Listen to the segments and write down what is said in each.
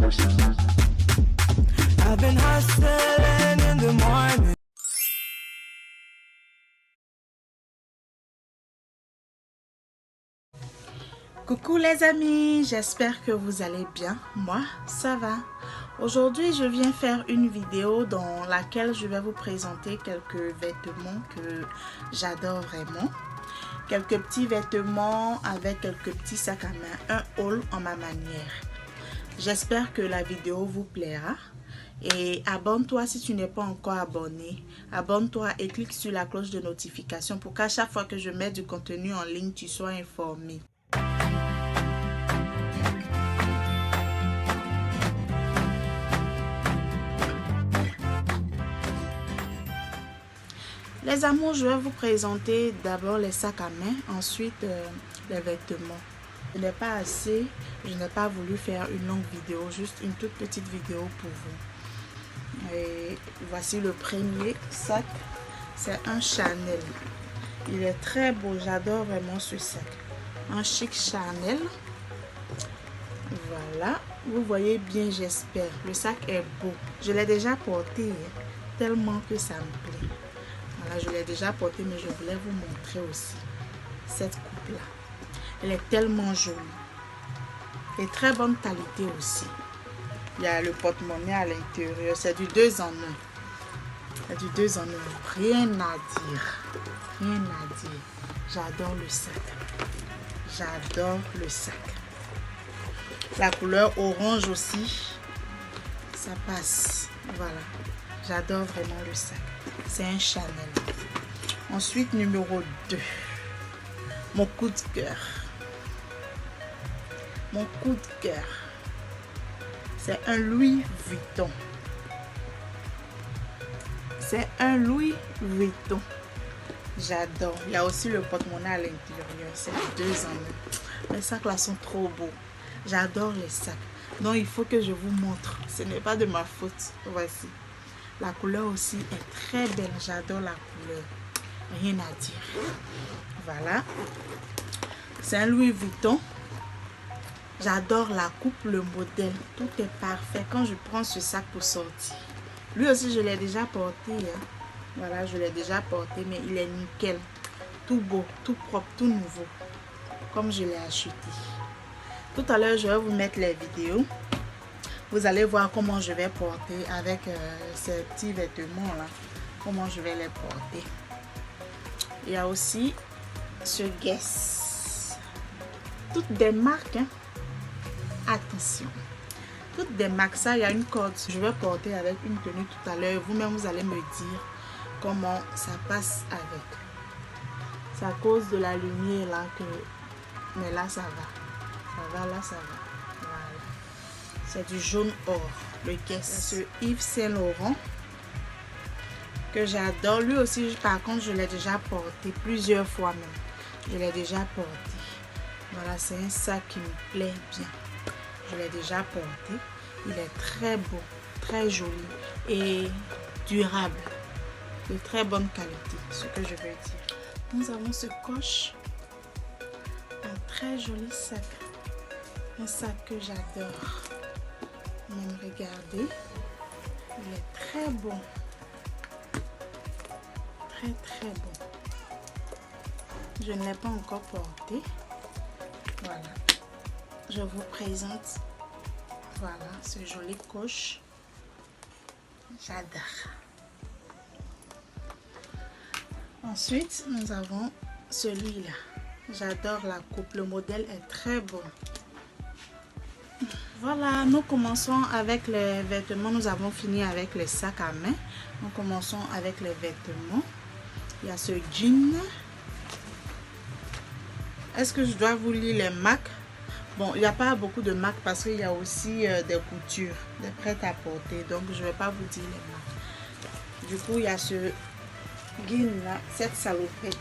I've been hustling in the morning. Coucou les amis, j'espère que vous allez bien. Moi, ça va. Aujourd'hui, je viens faire une vidéo dans laquelle je vais vous présenter quelques vêtements que j'adore vraiment. Quelques petits vêtements avec quelques petits sacs à main, un haul en ma manière. J'espère que la vidéo vous plaira. Et abonne-toi si tu n'es pas encore abonné. Abonne-toi et clique sur la cloche de notification pour qu'à chaque fois que je mets du contenu en ligne, tu sois informé. Les amours, je vais vous présenter d'abord les sacs à main, ensuite les vêtements. Je n'ai pas assez, je n'ai pas voulu faire une longue vidéo, juste une toute petite vidéo pour vous. Et voici le premier sac, c'est un Chanel. Il est très beau, j'adore vraiment ce sac. Un chic Chanel. Voilà, vous voyez bien, j'espère. Le sac est beau. Je l'ai déjà porté, tellement que ça me plaît. Voilà, je l'ai déjà porté, mais je voulais vous montrer aussi cette coupe-là. Elle est tellement jolie. Et très bonne qualité aussi. Il y a le porte-monnaie à l'intérieur. C'est du 2 en 1. C'est du 2 en 1. Rien à dire. Rien à dire. J'adore le sac. J'adore le sac. La couleur orange aussi. Ça passe. Voilà. J'adore vraiment le sac. C'est un Chanel. Ensuite, numéro 2. Mon coup de cœur. Mon coup de cœur. C'est un Louis Vuitton. C'est un Louis Vuitton. J'adore. Il y a aussi le porte-monnaie à l'intérieur. C'est 2 en 1. Les sacs là sont trop beaux. J'adore les sacs. Donc il faut que je vous montre. Ce n'est pas de ma faute. Voici. La couleur aussi est très belle. J'adore la couleur. Rien à dire. Voilà. C'est un Louis Vuitton. J'adore la coupe, le modèle. Tout est parfait. Quand je prends ce sac pour sortir. Lui aussi, je l'ai déjà porté. Voilà, je l'ai déjà porté. Mais il est nickel. Tout beau, tout propre, tout nouveau. Comme je l'ai acheté. Tout à l'heure, je vais vous mettre les vidéos. Vous allez voir comment je vais porter avec ces petits vêtements là. Comment je vais les porter. Il y a aussi ce Guess. Toutes des marques. Hein. Attention. Toutes des marques. Ça, il y a une corde. Je vais porter avec une tenue tout à l'heure. Vous-même, vous allez me dire comment ça passe avec. C'est à cause de la lumière là que... Mais là, ça va. Ça va, là, ça va. C'est du jaune or, le Guess. Ce Yves Saint Laurent que j'adore. Lui aussi, par contre, je l'ai déjà porté plusieurs fois même. Je l'ai déjà porté. Voilà, c'est un sac qui me plaît bien. Je l'ai déjà porté. Il est très beau, très joli et durable. De très bonne qualité, ce que je veux dire. Nous avons ce coche. Un très joli sac. Un sac que j'adore. Même regardez, il est très bon, très bon. Je ne l'ai pas encore porté. Voilà, je vous présente. Voilà, ce joli coche. J'adore. Ensuite, nous avons celui-là. J'adore la coupe. Le modèle est très bon. Voilà, nous commençons avec les vêtements. Nous avons fini avec les sacs à main. Nous commençons avec les vêtements. Il y a ce jean. Est-ce que je dois vous lire les marques? Bon, il n'y a pas beaucoup de marques parce qu'il y a aussi des coutures, des prêts à porter. Donc, je ne vais pas vous dire les marques. Du coup, il y a ce jean là, cette salopette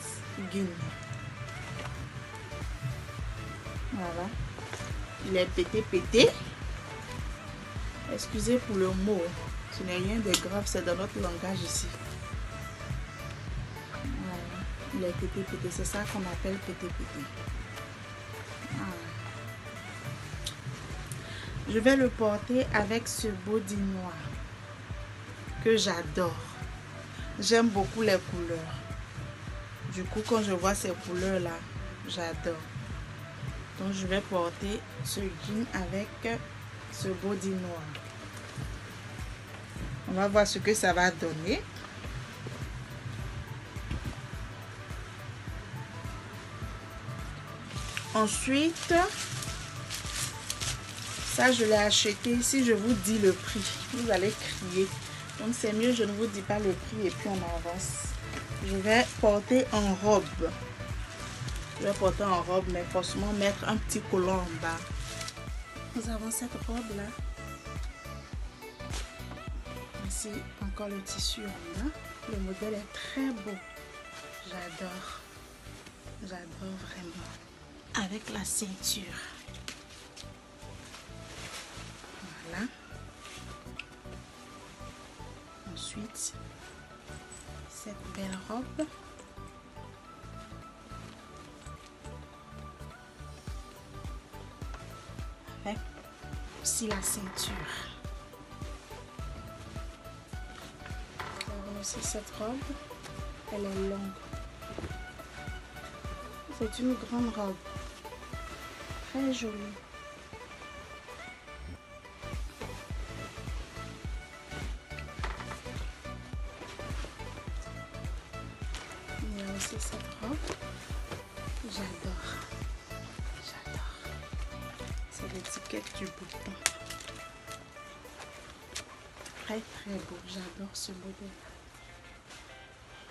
jean. Voilà. Il est pété. Excusez pour le mot. Ce n'est rien de grave, c'est dans notre langage ici. Voilà. Il est pété. C'est ça qu'on appelle pété. Je vais le porter avec ce body noir que j'adore. J'aime beaucoup les couleurs. Du coup, quand je vois ces couleurs-là, j'adore. Donc, je vais porter ce jean avec ce body noir. On va voir ce que ça va donner. Ensuite, ça je l'ai acheté. Si je vous dis le prix, vous allez crier. Donc c'est mieux, je ne vous dis pas le prix et puis on avance. Je vais porter en robe. Je vais porter en robe, mais forcément mettre un petit collant en bas. Nous avons cette robe là. Ici encore le tissu en bas. Le modèle est très beau. J'adore. J'adore vraiment. Avec la ceinture. Voilà. Ensuite, cette belle robe. Avec aussi la ceinture. Nous avons aussi cette robe. Elle est longue. C'est une grande robe. Très jolie. Il y a aussi cette robe. J'adore. J'adore. C'est l'étiquette du bouton. Très très beau. J'adore ce modèle.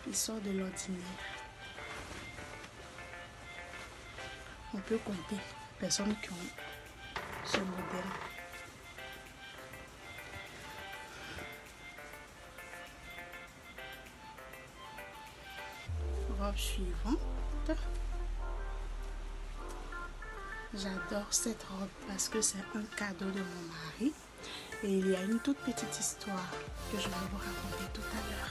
Il sort de l'ordinaire. On peut compter les personnes qui ont ce modèle. Robe suivante. J'adore cette robe parce que c'est un cadeau de mon mari. Et il y a une toute petite histoire que je vais vous raconter tout à l'heure.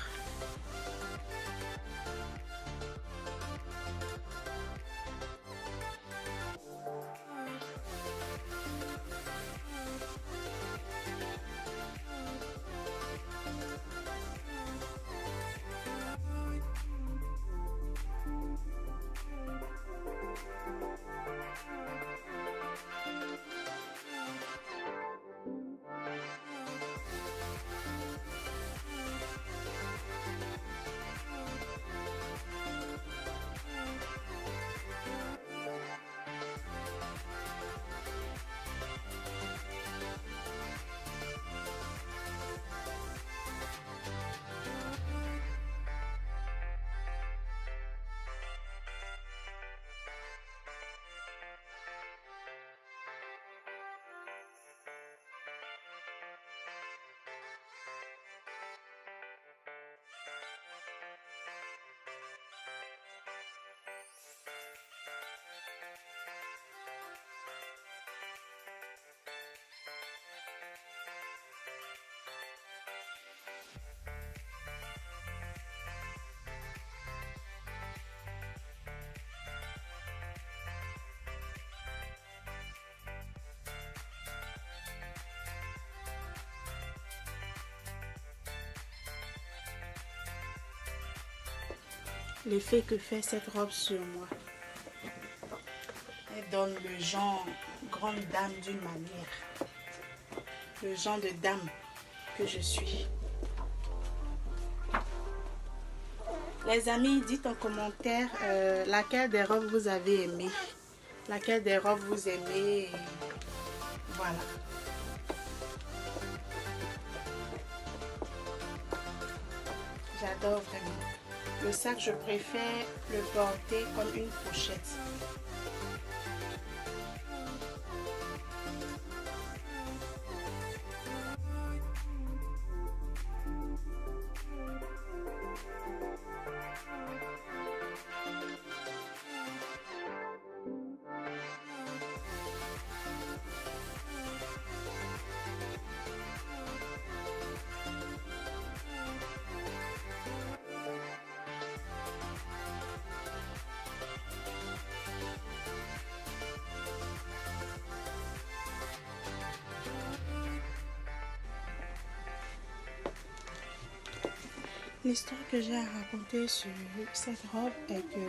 L'effet que fait cette robe sur moi. Elle donne le genre grande dame d'une manière. Le genre de dame que je suis. Les amis, dites en commentaire laquelle des robes vous avez aimé. Laquelle des robes vous aimez. Voilà. J'adore vraiment. Le sac, je préfère le porter comme une pochette. L'histoire que j'ai à raconter sur cette robe est que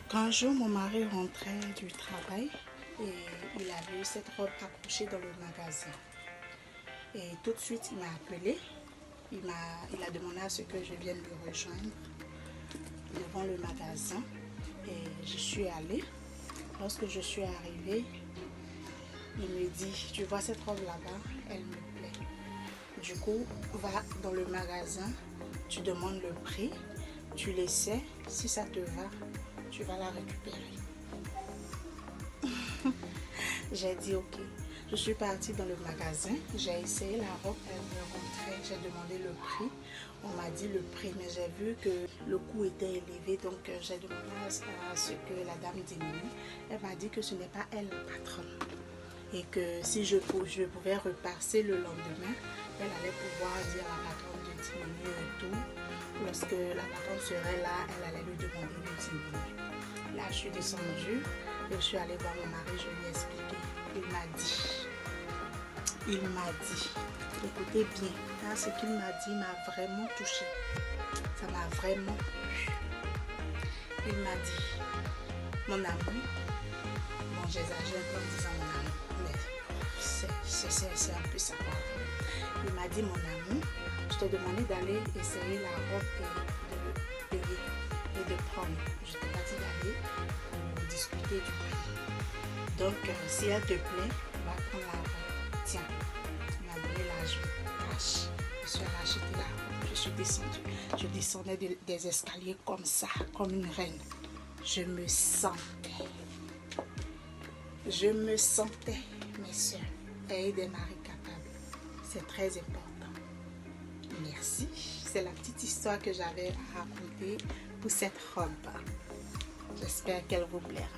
qu'un jour mon mari rentrait du travail et il a vu cette robe accrochée dans le magasin. Et tout de suite il m'a appelé, il a demandé à ce que je vienne le rejoindre devant le magasin et je suis allée. Lorsque je suis arrivée, il me dit, tu vois cette robe là-bas, elle me plaît. Du coup, va dans le magasin, tu demandes le prix, tu l'essaies, si ça te va, tu vas la récupérer. J'ai dit ok. Je suis partie dans le magasin, j'ai essayé la robe, elle me rentrait, j'ai demandé le prix. On m'a dit le prix, mais j'ai vu que le coût était élevé, donc j'ai demandé à ce que la dame diminue. Elle m'a dit que ce n'est pas elle la patronne et que si je pouvais repasser le lendemain, elle allait pouvoir dire à la patronne de diminuer et tout. Lorsque la patronne serait là, elle allait lui demander de diminuer. Là, je suis descendue, je suis allée voir mon mari, je lui ai expliqué. Il m'a dit, écoutez bien, hein, ce qu'il m'a dit m'a vraiment touchée. Ça m'a vraiment plu. Il m'a dit, mon amour, bon j'exagère un peu en disant mon amour, mais c'est un peu ça. Il m'a dit, mon amour, je t'ai demandé d'aller essayer la robe et de payer et de prendre. Je t'ai pas dit d'aller discuter du prix. Donc, si elle te plaît, va prendre la robe. Tiens, tu m'as donné l'argent, cash. Je suis allée acheter la robe. Je suis descendue. Je descendais des escaliers comme ça, comme une reine. Je me sentais, mes soeurs, ayez des maris capables. C'est très important. Merci. C'est la petite histoire que j'avais à raconter pour cette robe. J'espère qu'elle vous plaira.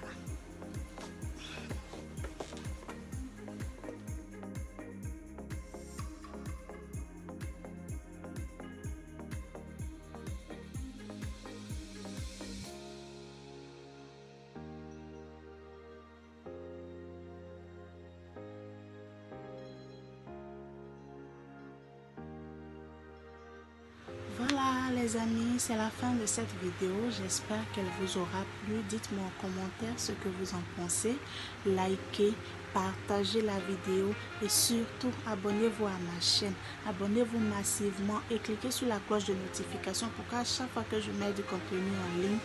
Voilà les amis, c'est la fin de cette vidéo. J'espère qu'elle vous aura plu. Dites-moi en commentaire ce que vous en pensez. Likez, partagez la vidéo et surtout abonnez-vous à ma chaîne. Abonnez-vous massivement et cliquez sur la cloche de notification pour qu'à chaque fois que je mets du contenu en ligne,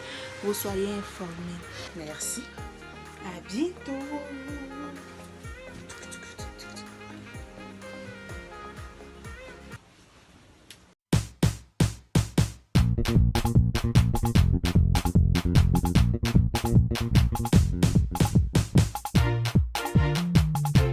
vous soyez informés. Merci. À bientôt.